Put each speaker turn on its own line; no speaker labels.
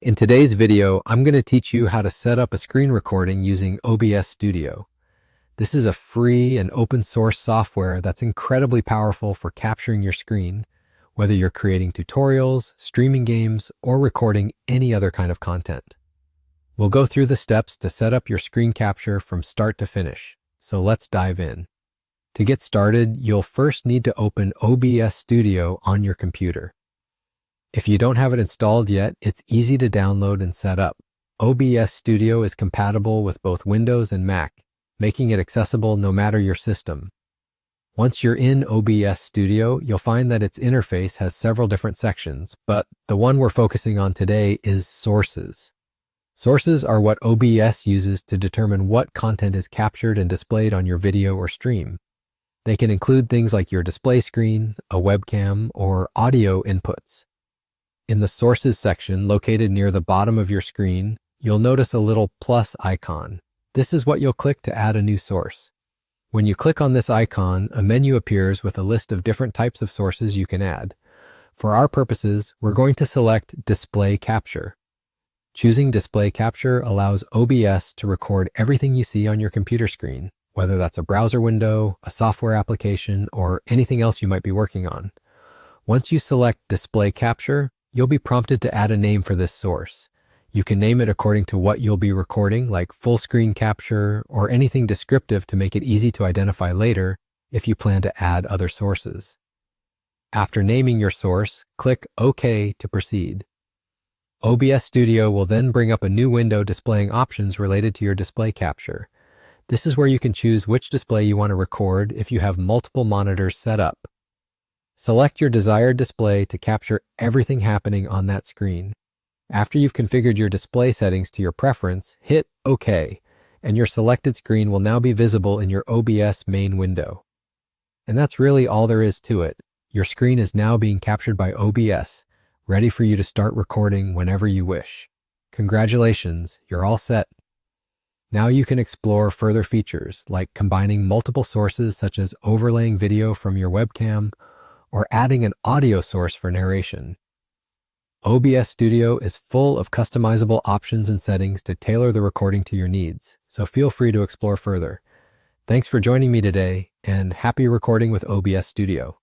In today's video, I'm going to teach you how to set up a screen recording using OBS Studio. This is a free and open source software that's incredibly powerful for capturing your screen, whether you're creating tutorials, streaming games, or recording any other kind of content. We'll go through the steps to set up your screen capture from start to finish, so let's dive in. To get started, you'll first need to open OBS Studio on your computer. If you don't have it installed yet, it's easy to download and set up. OBS Studio is compatible with both Windows and Mac, making it accessible no matter your system. Once you're in OBS Studio, you'll find that its interface has several different sections, but the one we're focusing on today is Sources. Sources are what OBS uses to determine what content is captured and displayed on your video or stream. They can include things like your display screen, a webcam, or audio inputs. In the Sources section, located near the bottom of your screen, you'll notice a little plus icon. This is what you'll click to add a new source. When you click on this icon, a menu appears with a list of different types of sources you can add. For our purposes, we're going to select Display Capture. Choosing Display Capture allows OBS to record everything you see on your computer screen, whether that's a browser window, a software application, or anything else you might be working on. Once you select Display Capture, you'll be prompted to add a name for this source. You can name it according to what you'll be recording, like full screen capture, or anything descriptive to make it easy to identify later if you plan to add other sources. After naming your source, click OK to proceed. OBS Studio will then bring up a new window displaying options related to your display capture. This is where you can choose which display you want to record if you have multiple monitors set up. Select your desired display to capture everything happening on that screen. After you've configured your display settings to your preference, hit OK, and your selected screen will now be visible in your OBS main window. And that's really all there is to it. Your screen is now being captured by OBS, ready for you to start recording whenever you wish. Congratulations, you're all set. Now you can explore further features like combining multiple sources such as overlaying video from your webcam, or adding an audio source for narration. OBS Studio is full of customizable options and settings to tailor the recording to your needs, so feel free to explore further. Thanks for joining me today, and happy recording with OBS Studio.